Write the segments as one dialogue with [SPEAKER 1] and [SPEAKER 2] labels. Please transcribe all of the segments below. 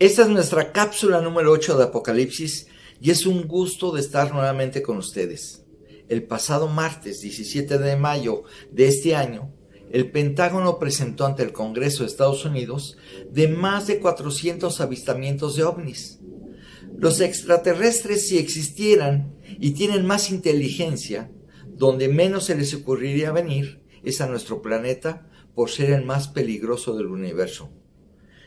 [SPEAKER 1] Esta es nuestra cápsula número 8 de Apocalipsis y es un gusto de estar nuevamente con ustedes. El pasado martes 17 de mayo de este año, el Pentágono presentó ante el Congreso de Estados Unidos de más de 400 avistamientos de ovnis. Los extraterrestres, si existieran y tienen más inteligencia, donde menos se les ocurriría venir es a nuestro planeta por ser el más peligroso del universo.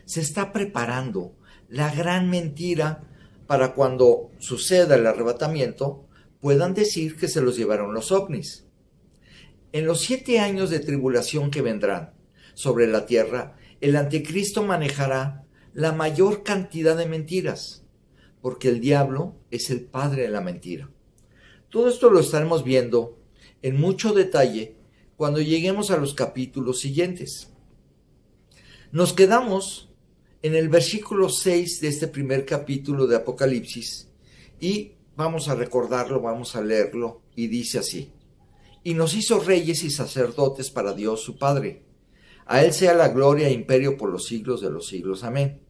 [SPEAKER 1] Se está preparando la gran mentira para cuando suceda el arrebatamiento puedan decir que se los llevaron los ovnis. En los 7 años de tribulación que vendrán sobre la tierra, el anticristo manejará la mayor cantidad de mentiras, porque el diablo es el padre de la mentira. Todo esto lo estaremos viendo en mucho detalle cuando lleguemos a los capítulos siguientes. Nos quedamos en el versículo 6 de este primer capítulo de Apocalipsis y vamos a recordarlo, vamos a leerlo y dice así: y nos hizo reyes y sacerdotes para Dios su Padre. A Él sea la gloria e imperio por los siglos de los siglos. Amén.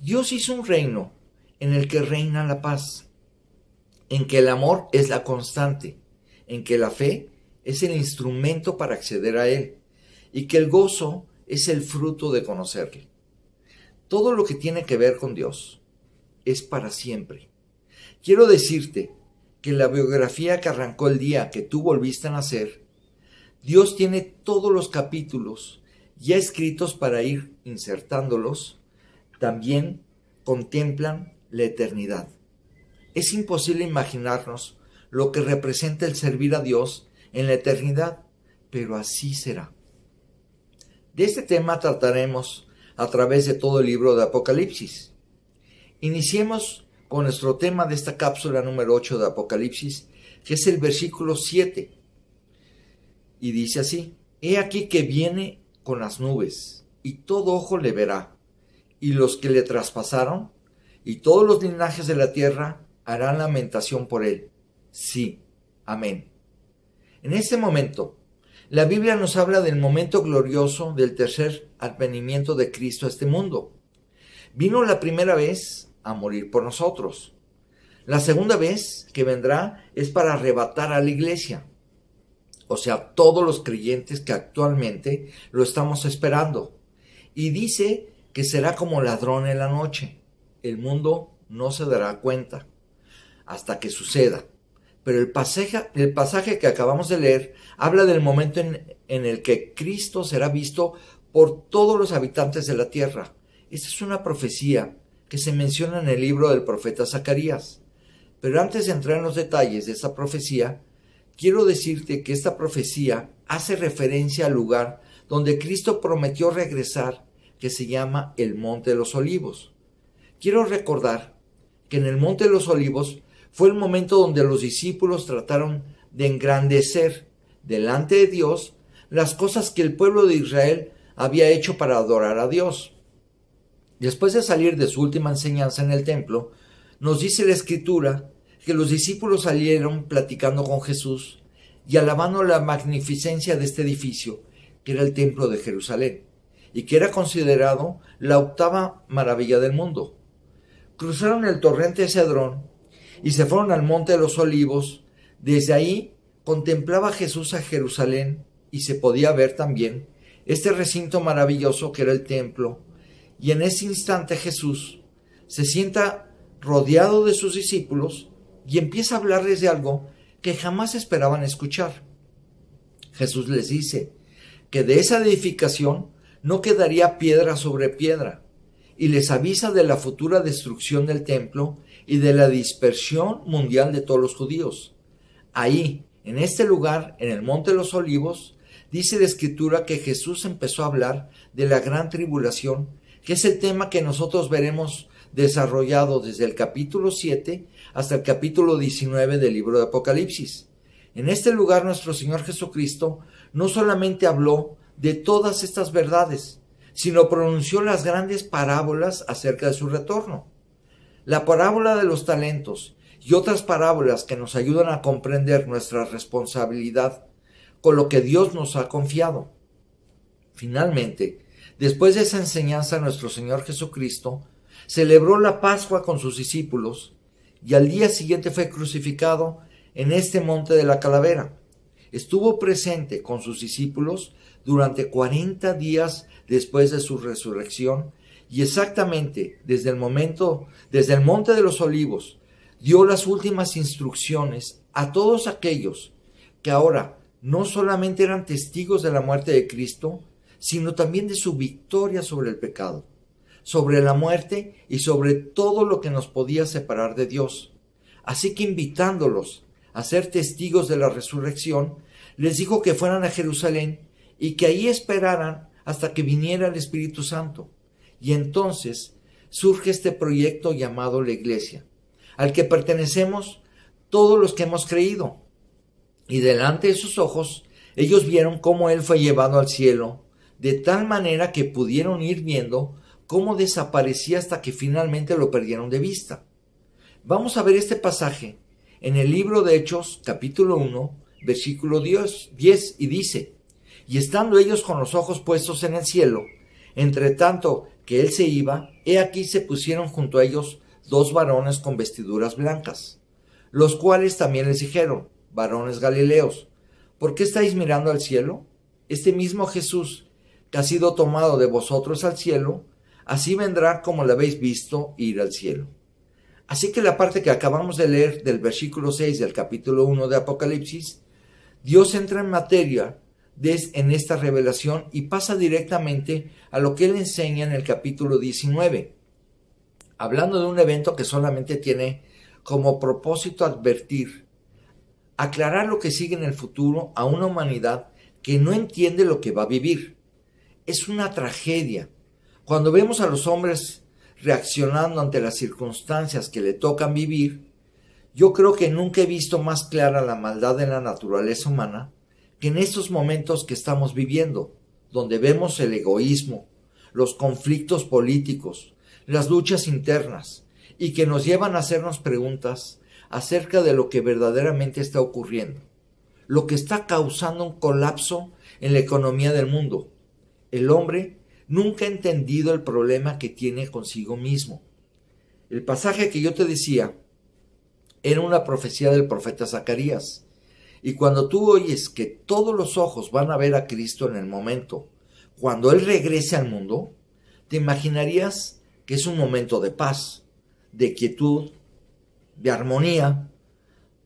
[SPEAKER 1] Dios hizo un reino en el que reina la paz, en que el amor es la constante, en que la fe es el instrumento para acceder a Él y que el gozo es el fruto de conocerle. Todo lo que tiene que ver con Dios es para siempre. Quiero decirte que en la biografía que arrancó el día que tú volviste a nacer, Dios tiene todos los capítulos ya escritos para ir insertándolos. También contemplan la eternidad. Es imposible imaginarnos lo que representa el servir a Dios en la eternidad, pero así será. De este tema trataremos a través de todo el libro de Apocalipsis. Iniciemos con nuestro tema de esta cápsula número 8 de Apocalipsis, que es el versículo 7. Y dice así: he aquí que viene con las nubes, y todo ojo le verá, y los que le traspasaron, y todos los linajes de la tierra harán lamentación por él. Sí, amén. En este momento, la Biblia nos habla del momento glorioso del tercer advenimiento de Cristo a este mundo. Vino la primera vez a morir por nosotros. La segunda vez que vendrá es para arrebatar a la iglesia, o sea, todos los creyentes que actualmente lo estamos esperando. Y dice que será como ladrón en la noche. El mundo no se dará cuenta hasta que suceda. Pero el pasaje que acabamos de leer habla del momento en el que Cristo será visto por todos los habitantes de la tierra. Esta es una profecía que se menciona en el libro del profeta Zacarías. Pero antes de entrar en los detalles de esta profecía, quiero decirte que esta profecía hace referencia al lugar donde Cristo prometió regresar, que se llama el Monte de los Olivos. Quiero recordar que en el Monte de los Olivos fue el momento donde los discípulos trataron de engrandecer delante de Dios las cosas que el pueblo de Israel había hecho para adorar a Dios. Después de salir de su última enseñanza en el templo, nos dice la Escritura que los discípulos salieron platicando con Jesús y alabando la magnificencia de este edificio, que era el templo de Jerusalén, y que era considerado la 8ª maravilla del mundo. Cruzaron el torrente Cedrón y se fueron al Monte de los Olivos. Desde ahí contemplaba Jesús a Jerusalén y se podía ver también este recinto maravilloso que era el templo. Y en ese instante Jesús se sienta rodeado de sus discípulos y empieza a hablarles de algo que jamás esperaban escuchar. Jesús les dice que de esa edificación no quedaría piedra sobre piedra, y les avisa de la futura destrucción del templo y de la dispersión mundial de todos los judíos. Ahí, en este lugar, en el Monte de los Olivos, dice la Escritura que Jesús empezó a hablar de la gran tribulación, que es el tema que nosotros veremos desarrollado desde el capítulo 7 hasta el capítulo 19 del libro de Apocalipsis. En este lugar nuestro Señor Jesucristo no solamente habló de todas estas verdades, sino pronunció las grandes parábolas acerca de su retorno. La parábola de los talentos y otras parábolas que nos ayudan a comprender nuestra responsabilidad con lo que Dios nos ha confiado. Finalmente, Después de esa enseñanza, nuestro Señor Jesucristo celebró la Pascua con sus discípulos y al día siguiente fue crucificado en este monte de la Calavera. Estuvo presente con sus discípulos durante 40 días después de su resurrección y exactamente desde el monte de los Olivos, dio las últimas instrucciones a todos aquellos que ahora no solamente eran testigos de la muerte de Cristo, sino también de su victoria sobre el pecado, sobre la muerte y sobre todo lo que nos podía separar de Dios. Así que invitándolos a ser testigos de la resurrección, les dijo que fueran a Jerusalén y que ahí esperaran hasta que viniera el Espíritu Santo. Y entonces surge este proyecto llamado la Iglesia, al que pertenecemos todos los que hemos creído. Y delante de sus ojos, ellos vieron cómo Él fue llevado al cielo, de tal manera que pudieron ir viendo cómo desaparecía hasta que finalmente lo perdieron de vista. Vamos a ver este pasaje en el libro de Hechos, capítulo 1, versículo 10, y dice: y estando ellos con los ojos puestos en el cielo, entre tanto que Él se iba, he aquí se pusieron junto a ellos 2 varones con vestiduras blancas, los cuales también les dijeron: varones galileos, ¿por qué estáis mirando al cielo? Este mismo Jesús, que ha sido tomado de vosotros al cielo, así vendrá como le habéis visto ir al cielo. Así que la parte que acabamos de leer del versículo 6 del capítulo 1 de Apocalipsis, Dios entra en materia en esta revelación y pasa directamente a lo que Él enseña en el capítulo 19, hablando de un evento que solamente tiene como propósito advertir, aclarar lo que sigue en el futuro a una humanidad que no entiende lo que va a vivir. Es una tragedia. Cuando vemos a los hombres reaccionando ante las circunstancias que le tocan vivir, yo creo que nunca he visto más clara la maldad de la naturaleza humana que en estos momentos que estamos viviendo, donde vemos el egoísmo, los conflictos políticos, las luchas internas, y que nos llevan a hacernos preguntas acerca de lo que verdaderamente está ocurriendo, lo que está causando un colapso en la economía del mundo. El hombre nunca ha entendido el problema que tiene consigo mismo. El pasaje que yo te decía era una profecía del profeta Zacarías. Y cuando tú oyes que todos los ojos van a ver a Cristo en el momento, cuando Él regrese al mundo, te imaginarías que es un momento de paz, de quietud, de armonía.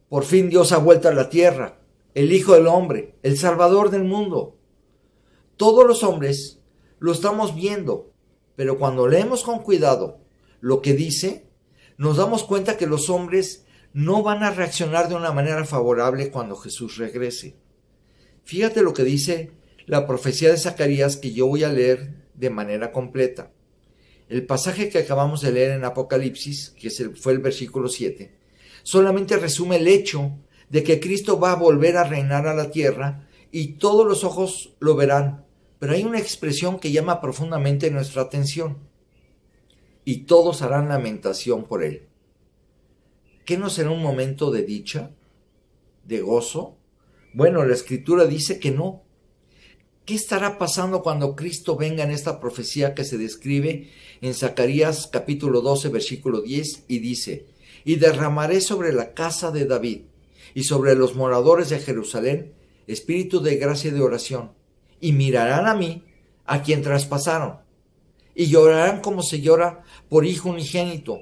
[SPEAKER 1] Por fin Dios ha vuelto a la tierra, el Hijo del Hombre, el Salvador del mundo. Todos los hombres lo estamos viendo, pero cuando leemos con cuidado lo que dice, nos damos cuenta que los hombres no van a reaccionar de una manera favorable cuando Jesús regrese. Fíjate lo que dice la profecía de Zacarías, que yo voy a leer de manera completa. El pasaje que acabamos de leer en Apocalipsis, que fue el versículo 7, solamente resume el hecho de que Cristo va a volver a reinar a la tierra y todos los ojos lo verán. Pero hay una expresión que llama profundamente nuestra atención: y todos harán lamentación por Él. ¿Qué no será un momento de dicha, de gozo? Bueno, la Escritura dice que no. ¿Qué estará pasando cuando Cristo venga en esta profecía que se describe en Zacarías capítulo 12, versículo 10, y dice: y derramaré sobre la casa de David y sobre los moradores de Jerusalén espíritu de gracia y de oración, y mirarán a mí, a quien traspasaron, y llorarán como se llora por hijo unigénito,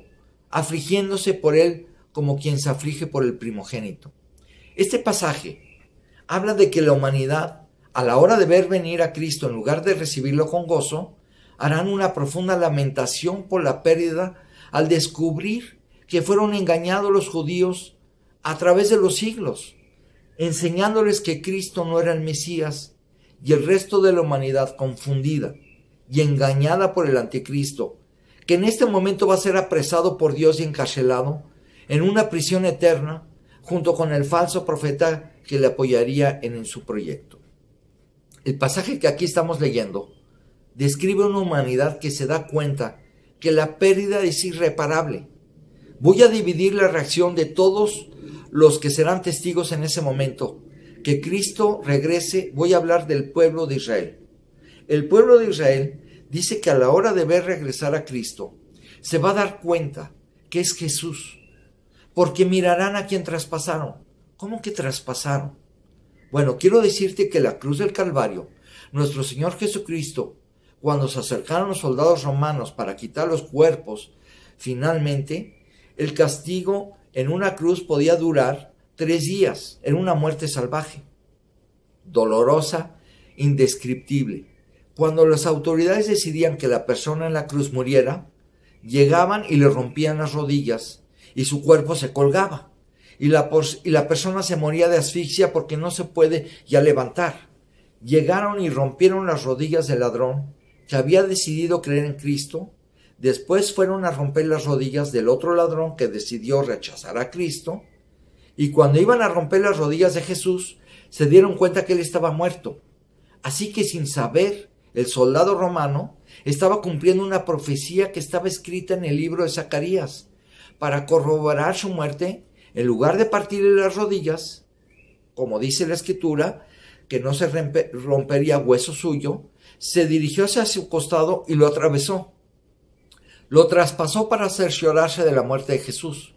[SPEAKER 1] afligiéndose por él como quien se aflige por el primogénito. Este pasaje habla de que la humanidad, a la hora de ver venir a Cristo, en lugar de recibirlo con gozo, harán una profunda lamentación por la pérdida al descubrir que fueron engañados los judíos a través de los siglos, enseñándoles que Cristo no era el Mesías, y el resto de la humanidad confundida y engañada por el anticristo, que en este momento va a ser apresado por Dios y encarcelado en una prisión eterna, junto con el falso profeta que le apoyaría en su proyecto. El pasaje que aquí estamos leyendo describe una humanidad que se da cuenta que la pérdida es irreparable. Voy a dividir la reacción de todos los que serán testigos en ese momento. Que Cristo regrese, voy a hablar del pueblo de Israel. El pueblo de Israel dice que a la hora de ver regresar a Cristo, se va a dar cuenta que es Jesús, porque mirarán a quien traspasaron. ¿Cómo que traspasaron? Bueno, quiero decirte que la cruz del Calvario, nuestro Señor Jesucristo, cuando se acercaron los soldados romanos para quitar los cuerpos, finalmente, el castigo en una cruz podía durar 3 días. Era una muerte salvaje, dolorosa, indescriptible. Cuando las autoridades decidían que la persona en la cruz muriera, llegaban y le rompían las rodillas y su cuerpo se colgaba. Y la persona se moría de asfixia porque no se puede ya levantar. Llegaron y rompieron las rodillas del ladrón que había decidido creer en Cristo. Después fueron a romper las rodillas del otro ladrón que decidió rechazar a Cristo. Y cuando iban a romper las rodillas de Jesús, se dieron cuenta que él estaba muerto. Así que sin saber, el soldado romano estaba cumpliendo una profecía que estaba escrita en el libro de Zacarías. Para corroborar su muerte, en lugar de partirle las rodillas, como dice la Escritura, que no se rompería hueso suyo, se dirigió hacia su costado y lo atravesó. Lo traspasó para cerciorarse de la muerte de Jesús.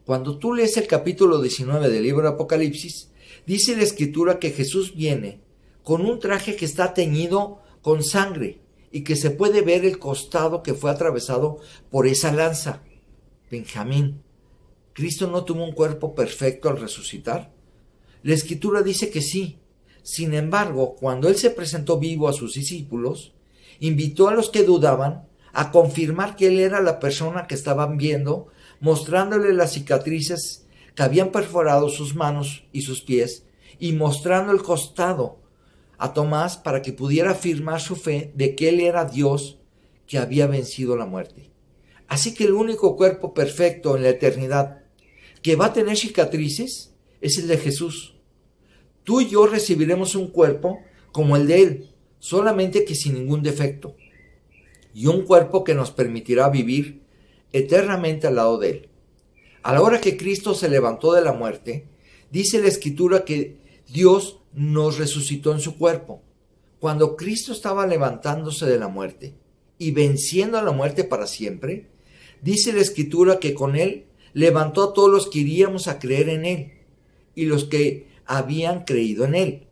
[SPEAKER 1] Cuando tú lees el capítulo 19 del libro de Apocalipsis, dice la Escritura que Jesús viene con un traje que está teñido con sangre y que se puede ver el costado que fue atravesado por esa lanza. Benjamín, ¿Cristo no tuvo un cuerpo perfecto al resucitar? La Escritura dice que sí. Sin embargo, cuando Él se presentó vivo a sus discípulos, invitó a los que dudaban a confirmar que Él era la persona que estaban viendo, mostrándole las cicatrices que habían perforado sus manos y sus pies, y mostrando el costado a Tomás para que pudiera afirmar su fe de que Él era Dios que había vencido la muerte. Así que el único cuerpo perfecto en la eternidad que va a tener cicatrices es el de Jesús. Tú y yo recibiremos un cuerpo como el de Él, solamente que sin ningún defecto, y un cuerpo que nos permitirá vivir eternamente al lado de Él. A la hora que Cristo se levantó de la muerte, dice la Escritura que Dios nos resucitó en su cuerpo. Cuando Cristo estaba levantándose de la muerte y venciendo a la muerte para siempre, dice la Escritura que con Él levantó a todos los que iríamos a creer en Él y los que habían creído en Él.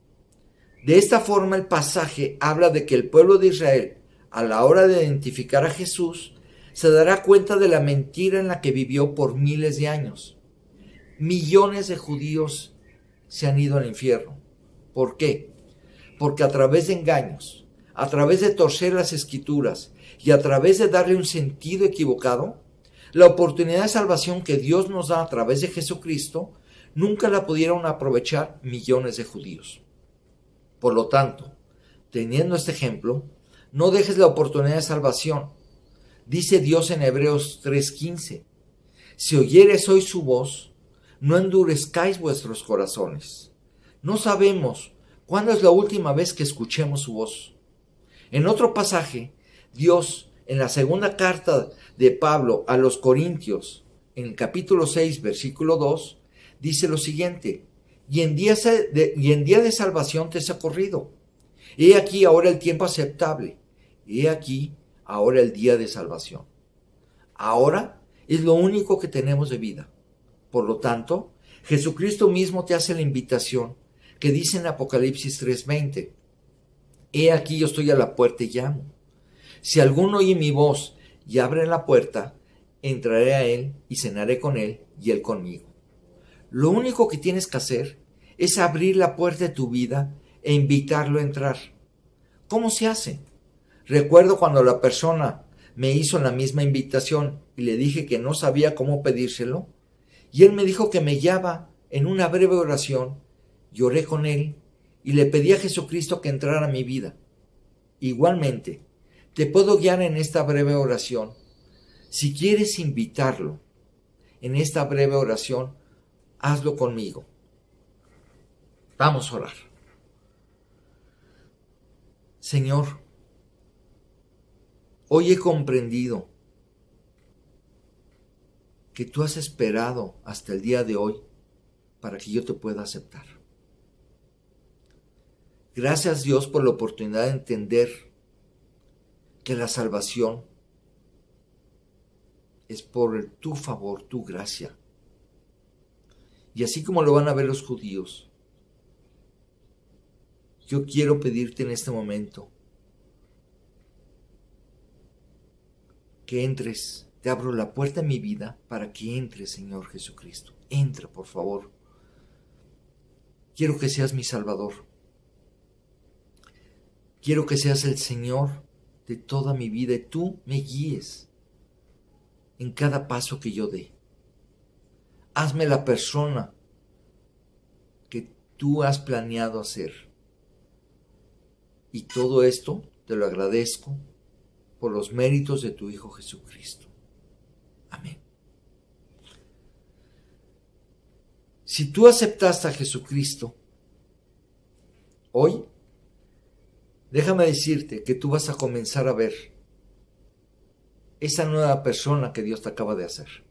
[SPEAKER 1] De esta forma el pasaje habla de que el pueblo de Israel, a la hora de identificar a Jesús, se dará cuenta de la mentira en la que vivió por miles de años. Millones de judíos se han ido al infierno. ¿Por qué? Porque a través de engaños, a través de torcer las Escrituras y a través de darle un sentido equivocado, la oportunidad de salvación que Dios nos da a través de Jesucristo nunca la pudieron aprovechar millones de judíos. Por lo tanto, teniendo este ejemplo, no dejes la oportunidad de salvación. Dice Dios en Hebreos 3:15, si oyereis hoy su voz, no endurezcáis vuestros corazones. No sabemos cuándo es la última vez que escuchemos su voz. En otro pasaje, Dios, en la segunda carta de Pablo a los Corintios, en el capítulo 6, versículo 2, dice lo siguiente, y en día de salvación te he socorrido. He aquí ahora el tiempo aceptable. He aquí ahora el día de salvación. Ahora es lo único que tenemos de vida. Por lo tanto, Jesucristo mismo te hace la invitación que dice en Apocalipsis 3:20. He aquí yo estoy a la puerta y llamo. Si alguno oye mi voz y abre la puerta, entraré a él y cenaré con él y él conmigo. Lo único que tienes que hacer es abrir la puerta de tu vida e invitarlo a entrar. ¿Cómo se hace? Recuerdo cuando la persona me hizo la misma invitación y le dije que no sabía cómo pedírselo, y él me dijo que me guiaba en una breve oración. Lloré con él y le pedí a Jesucristo que entrara a mi vida. Igualmente, te puedo guiar en esta breve oración. Si quieres invitarlo en esta breve oración, hazlo conmigo. Vamos a orar. Señor, hoy he comprendido que tú has esperado hasta el día de hoy para que yo te pueda aceptar. Gracias, Dios, por la oportunidad de entender que la salvación es por tu favor, tu gracia. Y así como lo van a ver los judíos, yo quiero pedirte en este momento que entres. Te abro la puerta en mi vida para que entres, Señor Jesucristo. Entra, por favor. Quiero que seas mi Salvador. Quiero que seas el Señor de toda mi vida y tú me guíes en cada paso que yo dé. Hazme la persona que tú has planeado hacer. Y todo esto te lo agradezco por los méritos de tu Hijo Jesucristo. Amén. Si tú aceptaste a Jesucristo hoy, déjame decirte que tú vas a comenzar a ver esa nueva persona que Dios te acaba de hacer.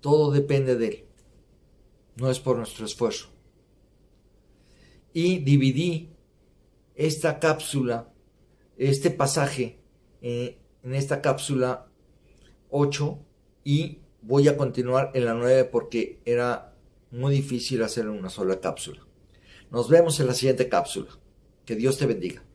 [SPEAKER 1] Todo depende de Él, no es por nuestro esfuerzo. Y dividí esta cápsula, este pasaje, en esta cápsula 8 y voy a continuar en la 9 porque era muy difícil hacer una sola cápsula. Nos vemos en la siguiente cápsula. Que Dios te bendiga.